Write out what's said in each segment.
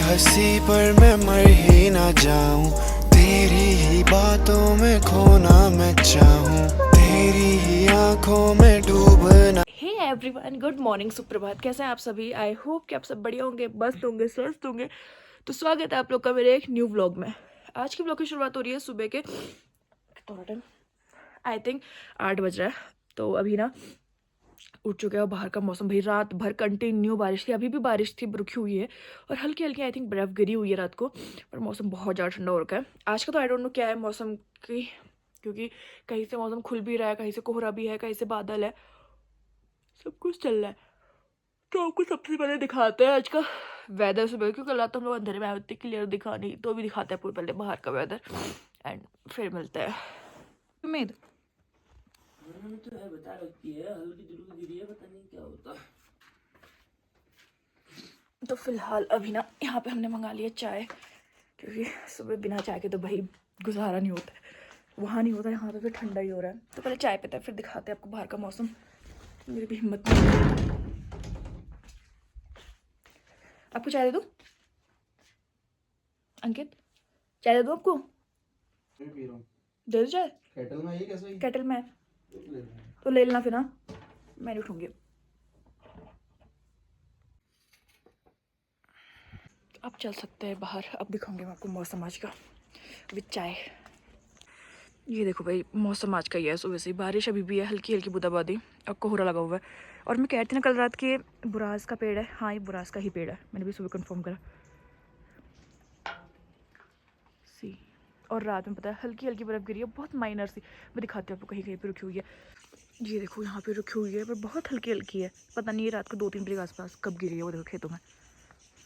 हंसी पर मैं मर ही ना जाऊं, तेरी ही बातों में खोना मैं चाहूं, तेरी ही आंखों में डूबना। हे एवरीवन, गुड मॉर्निंग, सुप्रभात। कैसे हैं आप सभी? आई होप कि आप सब बढ़िया होंगे, मस्त होंगे, स्वस्थ होंगे। तो स्वागत है आप लोग का मेरे एक न्यू व्लॉग में। आज के व्लॉग की शुरुआत हो रही है सुबह के टाइम, आई थिंक 8 बज रहा है। तो अभी ना उठ चुके हैं। बाहर का मौसम भाई रात भर कंटिन्यू बारिश थी, अभी भी बारिश थी, रुकी हुई है और हल्की हल्की आई थिंक बर्फ गिरी हुई है रात को। पर मौसम बहुत ज़्यादा ठंडा हो रखा है आज का। तो आई डोंट नो क्या है मौसम की, क्योंकि कहीं से मौसम खुल भी रहा है, कहीं से कोहरा भी है, कहीं से बादल है, सब कुछ चल रहा है। तो आपको सबसे पहले दिखाते हैं आज का वेदर सुबह, क्योंकि कल रात तो हम लोग अंधेरे में आए होते, क्लियर दिखा नहीं, तो भी दिखाते हैं पूरे पहले बाहर का वेदर एंड फिर मिलते हैं। उम्मीद तो है, बता रखी है, हल्की जुल्की गिरी है, पता नहीं क्या होता। तो फिलहाल अभी ना यहाँ पे हमने मंगा लिया चाय, क्योंकि सुबह बिना चाय के तो भाई गुजारा नहीं होता है। वहाँ नहीं होता, यहाँ पे फिर ठंडा ही हो रहा है। तो पहले चाय पीते हैं, फिर दिखाते हैं आपको बाहर का मौसम। मेरी भी हिम्मत नहीं। आपको चाय दे दूँ अंकित? चाय दे दूँ आपको? पी रहा हूँ। दे दो चाय। केटल में ये कैसा ही केटल में है ले रहा हूँ। तो ले लेना फिर। हाँ, मैं नहीं उठूँगी। अब चल सकते हैं बाहर। अब दिखाऊंगी मैं आपको मौसम आज का विद चाय। ये देखो भाई, मौसम आज का ही है। सुबह से बारिश अभी भी है, हल्की हल्की बूंदाबांदी और कोहरा लगा हुआ है। और मैं कहती ना कल रात के बुरास का पेड़ है। हाँ, ये बुरास का ही पेड़ है, मैंने भी सुबह कंफर्म करा। सी, और रात में पता है हल्की हल्की बर्फ गिरी है, बहुत माइनर सी। मैं दिखाती हूँ आपको, कहीं कहीं पे रुकी हुई है। ये देखो यहाँ पे रुकी हुई है, पर बहुत हल्की हल्की है। पता नहीं ये रात को 2-3 बजे के आसपास कब गिरी है। वो देखो खेतों में।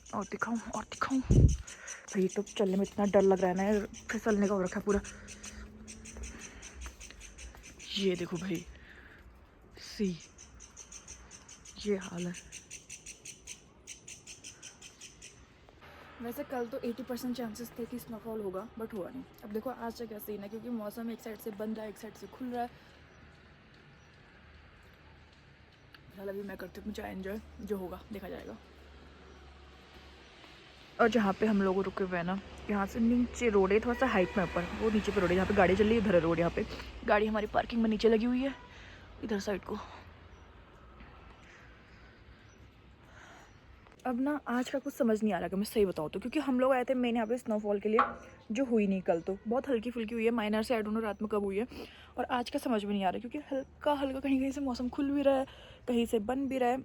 और दिखाऊँ और दिखाऊँ भाई, तो चलने में इतना डर लग रहा है ना, फिसलने का हो रखा है पूरा। ये देखो भाई, सी, ये हाल है। वैसे कल तो 80% चांसेस थे कि स्नोफॉल होगा, बट हुआ नहीं। अब देखो आज का क्या सीन है, क्योंकि मौसम एक साइड से बंद रहा है, एक साइड से खुल रहा है। फिलहाल अभी मैं करती हूँ चाय एंजॉय, जो होगा देखा जाएगा। और जहाँ पे हम लोग रुके हुए हैं ना, यहाँ से नीचे रोड है, थोड़ा सा हाइट में ऊपर, वो नीचे पे रोड है जहाँ पे गाड़ी चल रही है। इधर है रोड, यहाँ पे गाड़ी हमारी पार्किंग में नीचे लगी हुई है, इधर साइड को। अब ना आज का कुछ समझ नहीं आ रहा कि मैं सही बताऊँ तो, क्योंकि हम लोग आए थे मेन यहाँ पे स्नोफॉल के लिए, जो हुई नहीं। कल तो बहुत हल्की फुल्की हुई है, माइनर से। आई डोंट नो रात में कब हुई है। और आज का समझ में नहीं आ रहा, क्योंकि हल्का हल्का कहीं कहीं से मौसम खुल भी रहा है, कहीं से बन भी रहा है।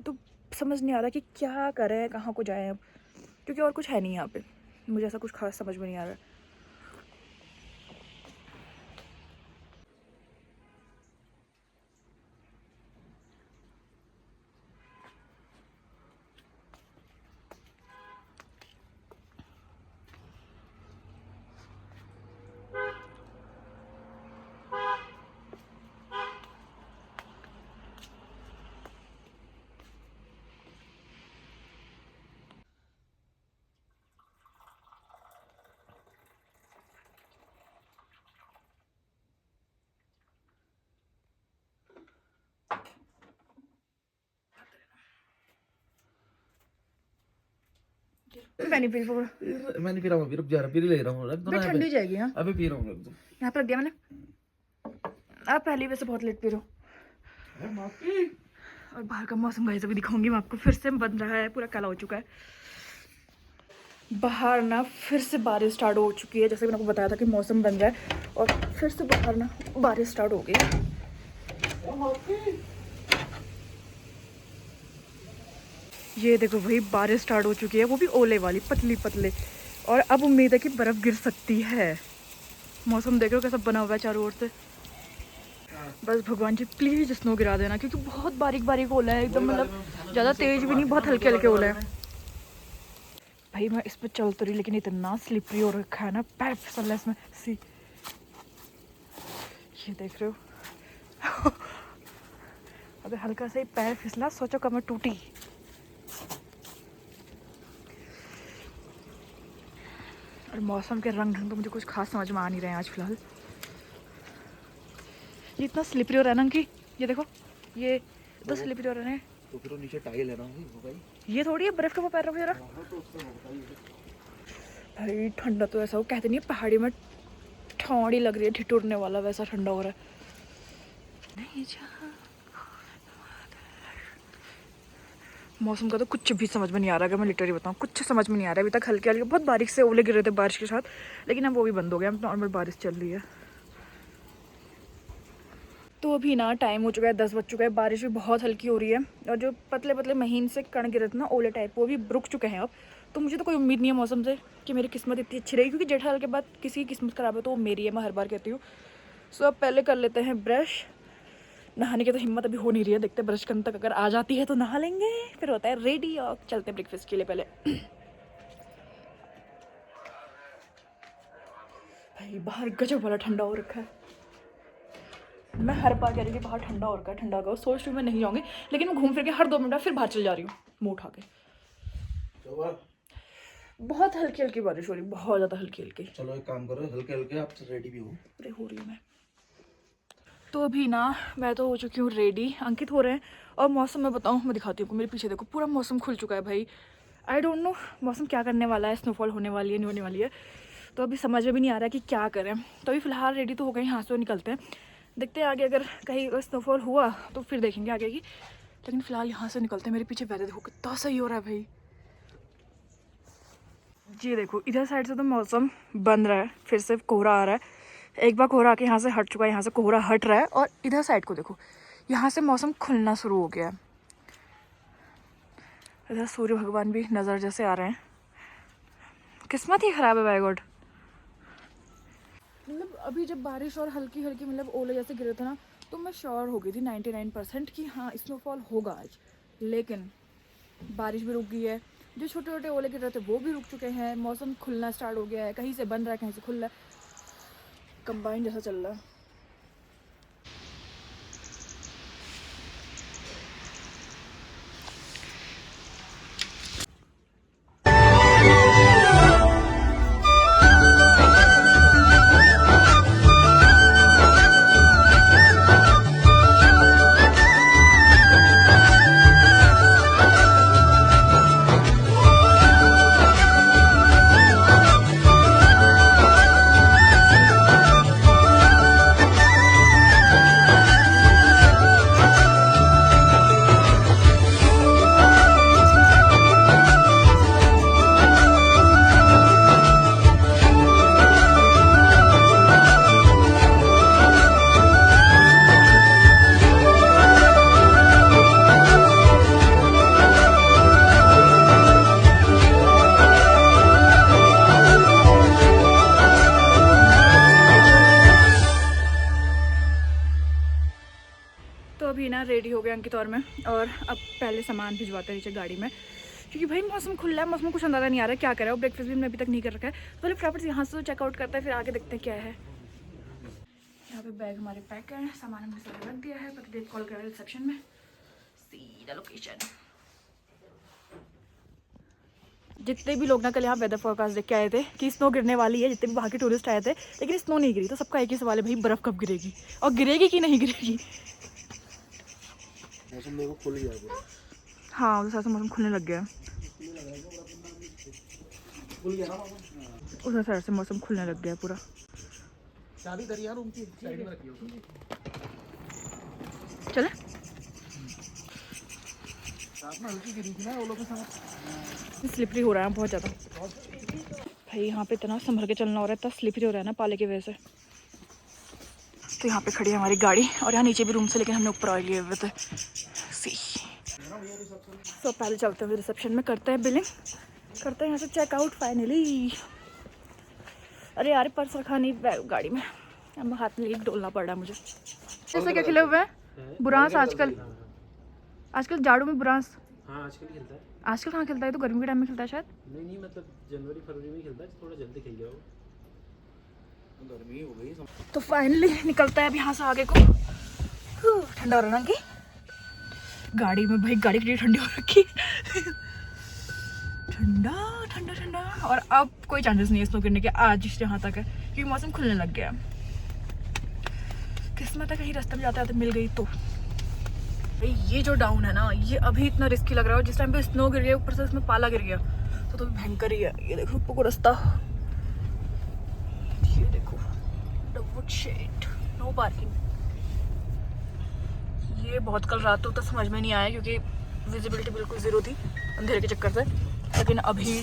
तो समझ नहीं आ रहा कि क्या करें, कहाँ को जाएँ अब, क्योंकि और कुछ है नहीं यहाँ पे। मुझे ऐसा कुछ खास समझ में नहीं आ रहा है। मैं नहीं पी रही, मैं नहीं पी रहा हूँ, अभी रुक जा रहा, पी ले रहा हूँ, रख दो ना। ठंडी जाएगी। हाँ, अभी पी रहा हूँ, रख दो। यहाँ पे रख दिया मैंने। आप पहले वैसे बहुत लेट पी रहे हो। और बाहर का मौसम गाइस अभी दिखाऊंगी मैं आपको। फिर से बन रहा है, पूरा काला हो चुका है बाहर ना। फिर से बारिश स्टार्ट हो चुकी है, जैसे मैंने आपको बताया था कि मौसम बन रहा है, और फिर से बाहर ना बारिश स्टार्ट हो गई। ये देखो भाई, बारिश स्टार्ट हो चुकी है, वो भी ओले वाली, पतली पतले। और अब उम्मीद है कि बर्फ गिर सकती है। मौसम देख रहे हो कैसा बना हुआ है चारों ओर से। बस भगवान जी प्लीज स्नो गिरा देना, क्योंकि बहुत बारीक बारीक ओला है एकदम, मतलब ज़्यादा तेज भी नहीं, बहुत हल्के हल्के ओला है। भाई मैं इस पर चल तो रही, लेकिन इतना स्लिपरी हो रखा है ना, पैर फिसल रहा है इसमें। सी, ये देख रहे हो अगर हल्का सा ही पैर फिसला, सोचो कमर टूटी। और मौसम के रंग ढंग तो मुझे कुछ खास समझ में आ नहीं रहे हैं आज फिलहाल। ये इतना स्लिपरी हो रहा है ना कि ये देखो, ये इतना स्लिपरी हो रहा है, तो फिर वो नीचे टाइल है ना भाई, ये थोड़ी है बर्फ के ऊपर पैर रखो जरा। तो उसका होता ही है। भाई ठंडा तो ऐसा, वो कहते नहीं है पहाड़ी में ठंडी लग रही है, ठिठुरने वाला, वैसा ठंडा हो रहा है। नहीं मौसम का तो कुछ भी समझ में नहीं आ रहा, अगर मैं लिटरली बताऊँ कुछ समझ में नहीं आ रहा है। अभी तक हल्के हल्के बहुत बारिश से ओले गिर रहे थे बारिश के साथ, लेकिन अब वो भी बंद हो गया, अब नॉर्मल बारिश चल रही है। तो अभी ना टाइम हो चुका है 10 बज चुका है, बारिश भी बहुत हल्की हो रही है और जो पतले पतले महीन से कण गिरे थे ना ओले टाइप, वो भी रुक चुके हैं अब। तो मुझे तो कोई उम्मीद नहीं है मौसम से कि मेरी किस्मत इतनी अच्छी रहेगी, क्योंकि जेठालाल के बाद किसी की किस्मत ख़राब है तो वो मेरी है, मैं हर बार कहती हूँ। सो अब पहले कर लेते हैं ब्रश। नहाने की तो हिम्मत अभी हो नहीं रही है, देखते ब्रश करने तक अगर आ जाती है तो नहा लेंगे, फिर होता है रेडी और चलते हैं ब्रेकफास्ट के लिए। पहले भाई बाहर गजब वाला ठंडा हो रखा है, मैं हर बार कह रही थी बाहर ठंडा हो रखा है, ठंडा होगा, सोच रही हूँ मैं नहीं जाऊँगी, लेकिन मैं घूम फिर के हर 2 मिनट फिर बाहर चल जा रही हूँ मुँह उठा के। बहुत हल्की हल्की बारिश हो रही, बहुत ज़्यादा हल्की हल्की। चलो एक काम करो, हल्के हल्के आप रेडी भी हो। अरे हो रही हूँ मैं तो अभी ना, मैं तो हो चुकी हूँ रेडी, अंकित हो रहे हैं। और मौसम मैं बताऊँ, मैं दिखाती हूँ, मेरे पीछे देखो पूरा मौसम खुल चुका है भाई। आई डोंट नो मौसम क्या करने वाला है, स्नोफॉल होने वाली है नहीं होने वाली है, तो अभी समझ में भी नहीं आ रहा है कि क्या करें। तो अभी फ़िलहाल रेडी तो हो गए, यहाँ से निकलते हैं, देखते हैं आगे अगर कहीं स्नोफॉल हुआ तो फिर देखेंगे आगे की, लेकिन फ़िलहाल यहाँ से निकलते हैं। मेरे पीछे वेदर देखो कितना सही हो रहा है भाई, जी देखो इधर साइड से तो मौसम बन रहा है, फिर से कोहरा आ रहा है, एक बार कोहरा आके यहाँ से हट चुका है, यहाँ से कोहरा हट रहा है, और इधर साइड को देखो यहाँ से मौसम खुलना शुरू हो गया है। इधर सूर्य भगवान भी नज़र जैसे आ रहे हैं, किस्मत ही ख़राब है बाय गॉड। मतलब अभी जब बारिश और हल्की हल्की मतलब ओले जैसे गिरे थे ना, तो मैं श्योर हो गई थी 99% कि हाँ स्नोफॉल होगा आज, लेकिन बारिश भी रुक गई है, जो छोटे छोटे ओले गिर रहे थे वो भी रुक चुके हैं, मौसम खुलना स्टार्ट हो गया है, कहीं से बन रहा है कहीं से खुल रहा है, कंबाइन जैसा चल रहा है। अभी ना रेडी हो गए अंकित और मैं, और अब पहले सामान भिजवाते हैं नीचे गाड़ी में, क्योंकि भाई मौसम खुला है, मौसम में कुछ अंदाजा नहीं आ रहा है क्या कर रहा है। ब्रेकफास्ट भी मैंने अभी तक नहीं कर रखा है, तो पहले फटाफट से यहाँ से चेकआउट करते हैं, फिर आगे देखते हैं क्या है। यहाँ पे बैग हमारे पैक है, सामान हमने सब रख दिया है, पति देव कॉल करा रिसेप्शन में, सीधा लोकेशन। जितने भी लोग ना कल यहाँ वेदर फोरकास्ट देख के आए थे कि स्नो गिरने वाली है, जितने भी वहाँ के टूरिस्ट आए थे, लेकिन स्नो नहीं गिरी, तो सबका एक ही सवाल है भाई बर्फ़ कब गिरेगी, और गिरेगी कि नहीं गिरेगी। मौसम देखो खुल गया, हाँ उस हिसाब से मौसम खुलने लग गया, खुल गया ना उस हिसाब से मौसम खुलने लग गया पूरा। चाबी दरी यार रूम की साइड में रखियो, चले रात में हल्की गिरी थी ना ओलों के साथ। स्लिपरी हो रहा है बहुत ज़्यादा भाई, यहाँ पे इतना संभल के चलना हो रहा है, इतना स्लिपरी हो रहा है ना पाले की वजह से। तो यहाँ पे खड़ी है हमारी गाड़ी, और यहाँ नीचे भी रूम से, लेकिन हमने ऊपर ऑयल लिए हुए थे। तो पहले चलते हुए रिसेप्शन में, करते हैं बिलिंग, करते हैं यहाँ से चेकआउट फाइनली। अरे यार पर्स रखा नहीं गाड़ी में, अब हाथ में लेके डोलना पड़ रहा है मुझे। जैसे क्या खिले हुए हैं बुरांस आजकल, आजकल जाड़ों में बुरांस। हाँ आजकल खिलता है, आजकल कहाँ खिलता है, तो गर्मी के टाइम में खिलता है शायद। नहीं मतलब जनवरी फरवरी में खिलता है, थोड़ा जल्दी खिल गया वो, गर्मी हो गई। तो फाइनली निकलता है अब यहाँ से आगे को। ठंडा हो रहा ना कि गाड़ी में भाई, गाड़ी कितनी ठंडी हो रखी ठंडा ठंडा ठंडा। और अब कोई चांसेस नहीं है स्नो गिरने के आज यहाँ तक है, क्योंकि मौसम खुलने लग गया। किस्मत है कहीं रास्ते में जाते जाते मिल गई तो। भाई ये जो डाउन है ना, ये अभी इतना रिस्की लग रहा है। जिस टाइम पे स्नो गिर गया ऊपर से उसमें पाला गिर गया तो भयंकर ही है। ये देखो ऊपर को रास्ता, ये देखो नो पार्किंग। ये बहुत कल रात तो समझ में नहीं आया क्योंकि विजिबिलिटी बिल्कुल ज़ीरो थी अंधेरे के चक्कर से। लेकिन अभी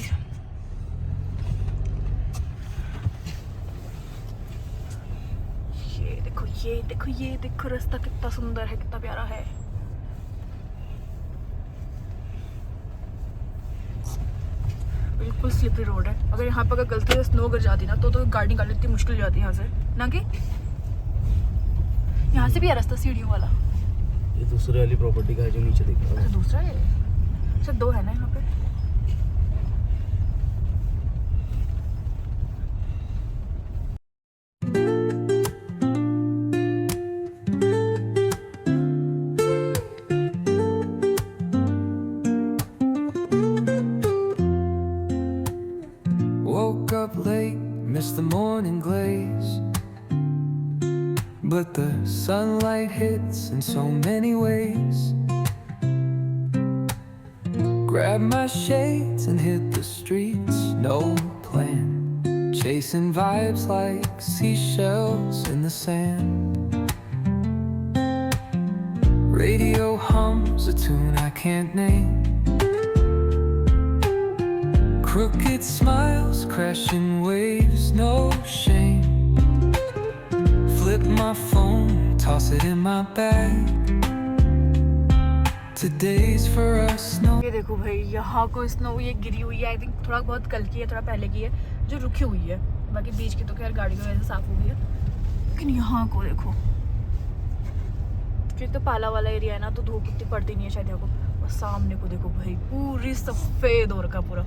ये देखो रास्ता कितना सुंदर है, कितना प्यारा है। बिल्कुल स्लिपरी रोड है। अगर यहाँ पर अगर गलती से स्नो गिर जाती ना तो गाड़ी निकालनी इतनी मुश्किल हो जाती है यहाँ से ना। कि यहाँ से भी है रास्ता सीढ़ियों वाला। ये दूसरे वाली प्रॉपर्टी का है जो नीचे दिख रहा है। अच्छा दूसरा है, अच्छा दो है ना यहाँ पे। Woke up late, missed the morning glaze, but the sunlight hits in so many ways. Grabbed my shades and hit the streets, no plan, chasing vibes like seashells in the sand. Radio hums a tune I can't name, crooked smiles, crashing waves, no shame. Flip my phone, toss it in my bag. Today's for us, no. ये देखो भाई यहाँ को snow ये गिरी हुई है। I think थोड़ा बहुत कल की है, थोड़ा पहले की है जो रुकी हुई है। बाकी बीच की तो खैर गाड़ी की वजह से साफ हो गई है। लेकिन यहाँ को देखो, क्योंकि तो पाला वाला एरिया है ना तो धूप उतनी पड़ती नहीं है शायद यहाँ को। और सामने को देखो भाई पूरी सफेद हो रखा पूरा।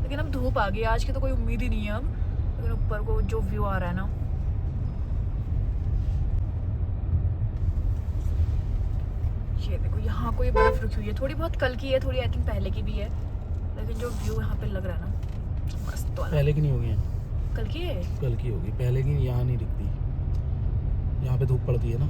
लेकिन अब धूप आ गई, आज की तो कोई उम्मीद ही नहीं है अब। लेकिन ऊपर को जो व्यू आ रहा है ना, ये देखो यहाँ कोई बर्फ रुकी हुई है। थोड़ी बहुत कल की है, थोड़ी आई थिंक पहले की भी है। लेकिन जो व्यू यहाँ पे लग रहा है ना मस्त वाला। पहले की नहीं होगी, कल की है, कल की होगी। पहले की यहाँ नहीं दिखती, यहाँ पे धूप पड़ती है ना।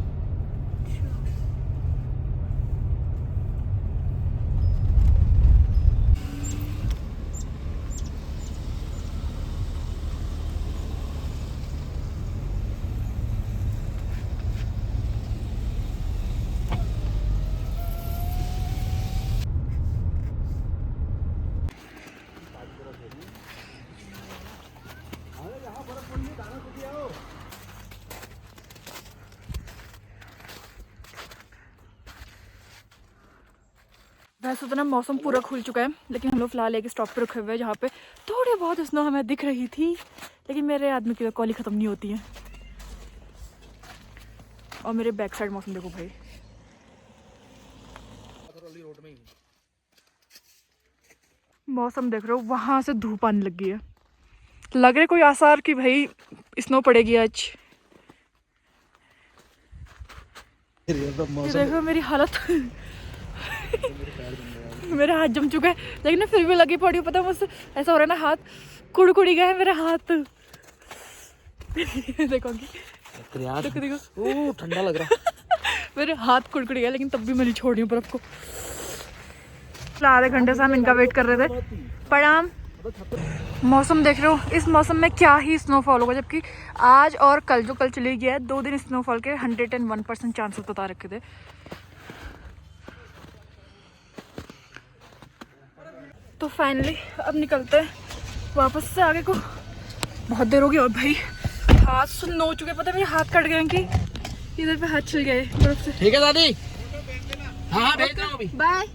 वैसे तो ना मौसम पूरा खुल चुका है, लेकिन हम लोग फिलहाल एक स्टॉप पे रुके हुए हैं जहाँ पे थोड़ी बहुत स्नो हमें दिख रही थी। लेकिन मेरे आदमी की कॉली ख़त्म नहीं होती है। और मेरे बैक साइड मौसम देखो भाई, मौसम देख रहे हो, वहाँ से धूप आने लगी है। लग रहा कोई आसार कि भाई स्नो पड़ेगी आज। ये देखो मेरी हालत मेरे हाथ जम चुका है, लेकिन ना फिर भी लगी पड़ी। पता है मुझसे ऐसा हो रहा है ना, हाथ कुड़कुड़ी गया है मेरा हाथ। देखोगी देखो देखो ठंडा लग रहा मेरे हाथ कुड़कुड़ी गया, लेकिन तब भी मैं नहीं छोड़ रही हूँ बर्फ को। आधे घंटे से हम इनका वेट कर रहे थे। प्रणाम। मौसम देख रहे हो, इस मौसम में क्या ही स्नोफॉल होगा, जबकि आज और कल जो कल चली गया है 2 दिन स्नोफॉल के 101% चांसेस बता रखे थे। तो फाइनली अब निकलते हैं वापस से आगे को। बहुत देर हो गई और भाई हाथ सुन्न हो चुके। पता है मेरे हाथ कट गए कि इधर पे हाथ चल गए बर्फ से। ठीक है दादी, हाँ भेज रहा हूँ अभी। बाय।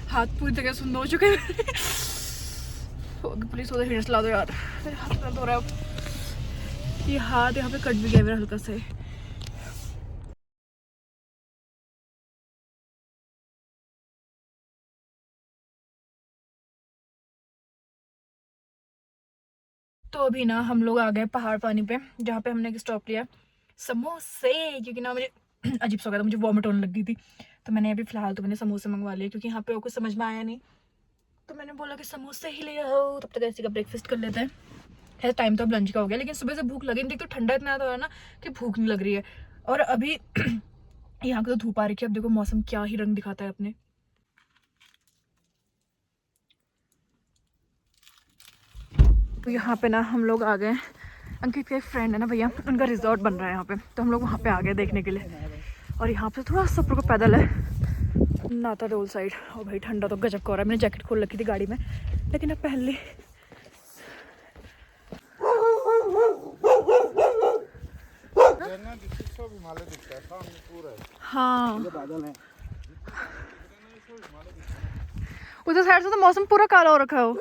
हाथ पूरी जगह सुन्न हो चुके हैं। प्लीज उधर हिंट्स ला दो यार, मेरे हाथ दर्द हो रहा है अब। ये हाथ यहाँ पे कट भी गया मेरा हल्का से। तो अभी ना हम लोग आ गए पहाड़ पानी पे, जहाँ पे हमने एक स्टॉप लिया समोसे, क्योंकि ना मुझे अजीब सा हो गया था, मुझे वॉमिट होने लग गई थी। तो मैंने अभी फिलहाल तो मैंने समोसे मंगवा लिए, क्योंकि यहाँ पे कुछ समझ में आया नहीं। तो मैंने बोला कि समोसे ही ले आओ, तब तक ऐसे का ब्रेकफास्ट कर लेते हैं। है टाइम तो अब लंच का हो गया, लेकिन सुबह से भूख लगी नहीं थी। तो ठंडा इतना तो है ना कि भूख नहीं लग रही है। और अभी यहाँ पे तो धूप आ रही है। अब देखो मौसम क्या ही रंग दिखाता है अपने। तो यहाँ पे ना हम लोग आ गए, अंकित का एक फ्रेंड है ना भैया, उनका रिजॉर्ट बन रहा है यहाँ पे, तो हम लोग वहाँ पे आ गए देखने के लिए। और यहाँ पे थोड़ा सा ऊपर को पैदल है नाता डोल साइड। और भाई ठंडा तो गजब का हो रहा है। मैंने जैकेट खोल रखी थी गाड़ी में, लेकिन अब पहन ली। हाँ उधर साइड से तो मौसम पूरा काला हो रखा है।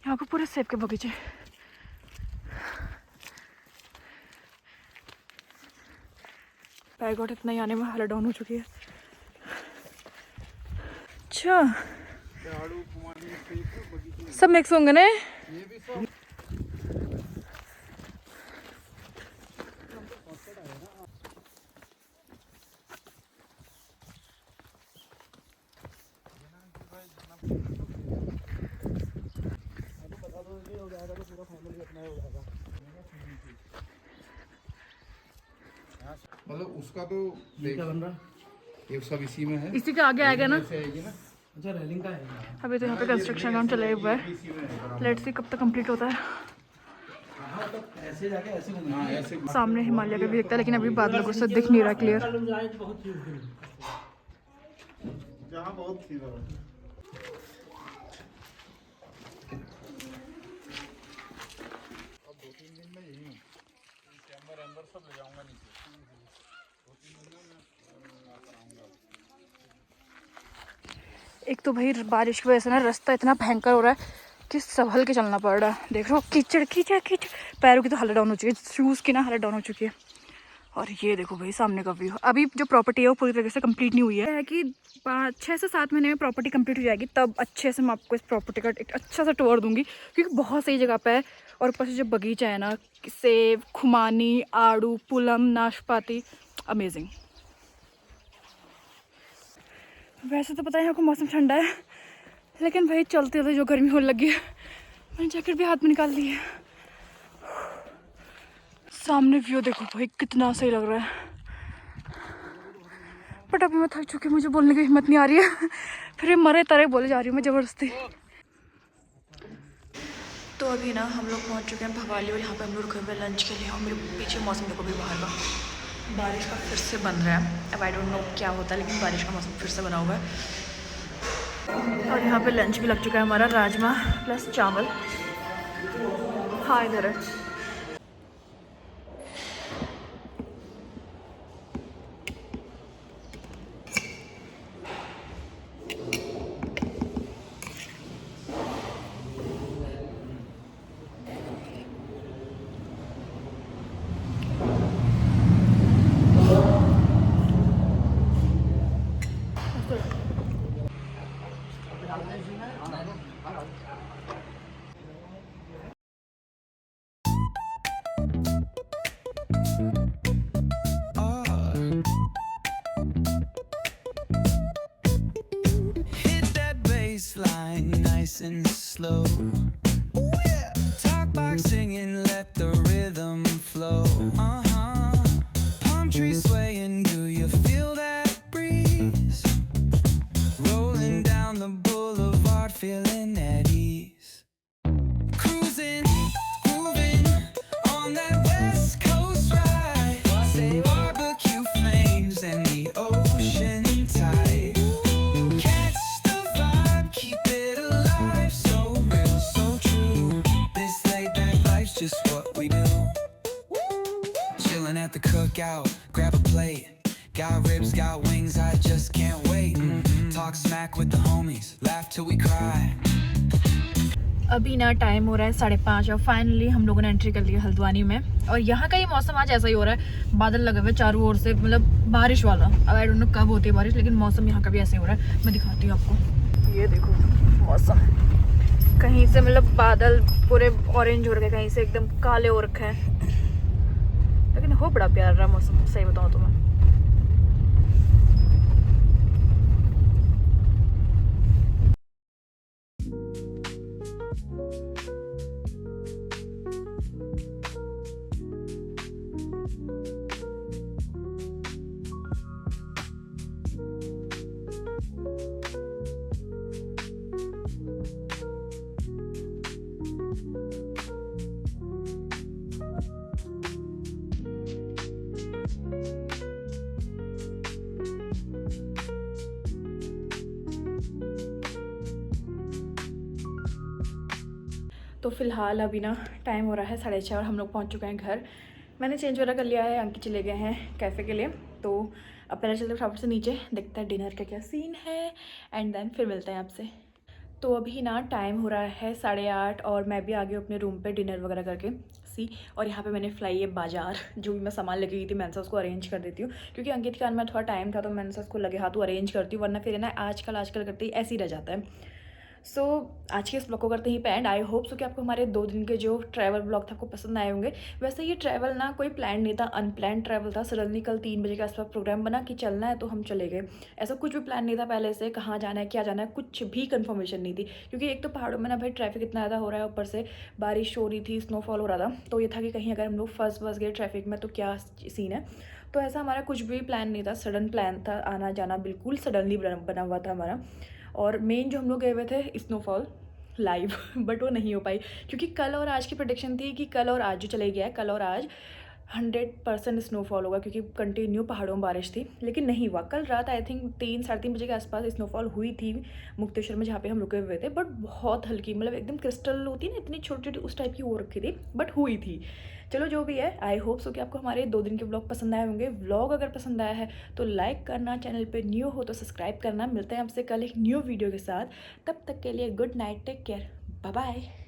यहाँ पे पूरे सेब के बगीचे। पैगोट इतना ही आने में हालत डाउन हो चुकी है। अच्छा सब मिक्स होंगे ना। मतलब उसका तो क्या बन रहा है, ये सब इसी में है, इसी के आगे आएगा ना। अच्छा रेलिंग का है। अभी तो यहाँ पे कंस्ट्रक्शन काम चला हुआ है। लेट्स सी कब तक कंप्लीट होता है। ऐसे जाके ऐसे घूमना है, ऐसे सामने हिमालय का भी दिखता है, लेकिन अभी बादलों को से दिख नहीं रहा क्लियर। जहाँ बहुत थी एक तो भाई बारिश की वजह से ना रास्ता इतना भयंकर हो रहा है कि संभल के चलना पड़ रहा है। देख रहे हो कीचड़ कीचड़ कीचड़, पैरों की तो हालत डाउन हो चुकी है, शूज़ की ना हालत डाउन हो चुकी है। और ये देखो भाई सामने का व्यू। अभी जो प्रॉपर्टी है वो पूरी तरीके से कंप्लीट नहीं हुई है कि 6 से 7 महीने में प्रॉपर्टी कंप्लीट हो जाएगी, तब अच्छे से मैं आपको इस प्रॉपर्टी का एक अच्छा सा टूर दूंगी, क्योंकि बहुत सही जगह पे है। और ऊपर से जो बगीचा है ना, सेब, खुमानी, आड़ू, पुलम, नाशपाती, अमेजिंग। वैसे तो पता है यहाँ को मौसम ठंडा है, लेकिन भाई चलते चलते जो गर्मी होने लगी है, मैंने जैकेट भी हाथ में निकाल ली है। सामने व्यू देखो भाई कितना सही लग रहा है। बट अभी मैं थक चुकी हूँ, मुझे बोलने की हिम्मत नहीं आ रही है। फिर मरे तरे बोले जा रही हूँ मैं ज़बरदस्ती। तो अभी ना हम लोग पहुँच चुके हैं भवाली, और यहाँ पे हम लोग रुके हुए लंच के लिए। और मेरे पीछे मौसम देखो भी बाहर का, बारिश का फिर से बन रहा है। अब आई डोंट नो क्या होता है, लेकिन बारिश का मौसम फिर से बना हुआ है। और यहाँ पे लंच भी लग चुका है हमारा, राजमा प्लस चावल। हाँ इधर है। Line nice and slow. Ooh, yeah. Talk box singing, let the rhythm flow. Palm trees swaying, do you feel that breeze? Rolling down the boulevard, feeling at ease. Cruising, moving on that West Coast ride. Say barbecue flames and the ocean tide. Just what we do. Chilling at the cookout, grab a plate. Got ribs, got wings, I just can't wait. Talk smack with the homies, laugh till we cry. अभी ना time हो रहा है 5:30 और finally हम लोगों ने entry कर ली है हल्द्वानी में। और यहाँ का ही मौसम आज ऐसा ही हो रहा है, बादल लगे हुए चारों ओर से, मतलब बारिश वाला। अब आई डोंट नो कब होती है बारिश, लेकिन मौसम यहाँ का भी ऐसे हो रहा है। मैं दिखाती हूँ आपको, ये देखो मौसम। कहीं से मतलब बादल पूरे ऑरेंज हो रखे हैं, कहीं से एकदम काले हो रखे हैं, लेकिन हो बड़ा प्यारा रहा मौसम, सही बताऊँ तो मैं। तो फ़िलहाल अभी ना टाइम हो रहा है 6:30 और हम लोग पहुंच चुके हैं घर। मैंने चेंज वगैरह कर लिया है, अंकित चले गए हैं कैफ़े के लिए। तो अब पहले चलते फटाफट से नीचे, देखते हैं डिनर का क्या सीन है एंड देन फिर मिलते हैं आपसे। तो अभी ना टाइम हो रहा है 8:30 और मैं भी आ गई हूँ अपने रूम पे डिनर वगैरह करके। और यहाँ पे मैंने फ्लाई है बाजार, जो भी मैं सामान लेके गई थी मैंने सोचा उसको अरेंज कर देती हूँ, क्योंकि अंकित के में थोड़ा टाइम था तो मैंने सोचा उसको लगे हाथ तो अरेंज करती हूँ, वरना फिर ना आजकल करते ही ऐसे ही रह जाता है। सो आज के इस ब्लॉग को करते ही एंड। आई होप सो कि आपको हमारे 2 दिन के जो ट्रैवल ब्लॉग थे आपको पसंद आए होंगे। वैसे ये ट्रैवल ना कोई प्लान नहीं था, अनप्लान ट्रैवल था। सडनली कल 3 बजे के आसपास प्रोग्राम बना कि चलना है तो हम चले गए। ऐसा कुछ भी प्लान नहीं था पहले से, कहाँ जाना है क्या जाना है कुछ भी कंफर्मेशन नहीं थी, क्योंकि एक तो पहाड़ों में ना भाई ट्रैफिक इतना ज़्यादा हो रहा है, ऊपर से बारिश हो रही थी, स्नोफॉल हो रहा था। तो ये था कि कहीं अगर हम लोग फंस गए ट्रैफिक में तो क्या सीन है। तो ऐसा हमारा कुछ भी प्लान नहीं था, सडन प्लान था, आना जाना बिल्कुल सडनली बना हुआ था हमारा। और मेन जो हम लोग गए हुए थे स्नोफॉल लाइव बट वो नहीं हो पाई, क्योंकि कल और आज की प्रेडिक्शन थी कि कल और आज जो चले गया है, कल और आज 100% स्नोफॉल होगा, क्योंकि कंटिन्यू पहाड़ों में बारिश थी। लेकिन नहीं हुआ। कल रात आई थिंक 3-3:30 बजे के आसपास स्नोफॉल हुई थी मुक्तेश्वर में, जहाँ पे हम रुके हुए थे, बट बहुत हल्की, मतलब एकदम क्रिस्टल होती है ना इतनी छोटी छोटी, उस टाइप की हो रखी थी, बट हुई थी। चलो जो भी है, आई होप सो कि आपको हमारे 2 दिन के व्लॉग पसंद आए होंगे। व्लॉग अगर पसंद आया है तो लाइक करना, चैनल पे न्यू हो तो सब्सक्राइब करना। मिलते हैं आपसे कल एक न्यू वीडियो के साथ, तब तक के लिए good night, take care, bye bye.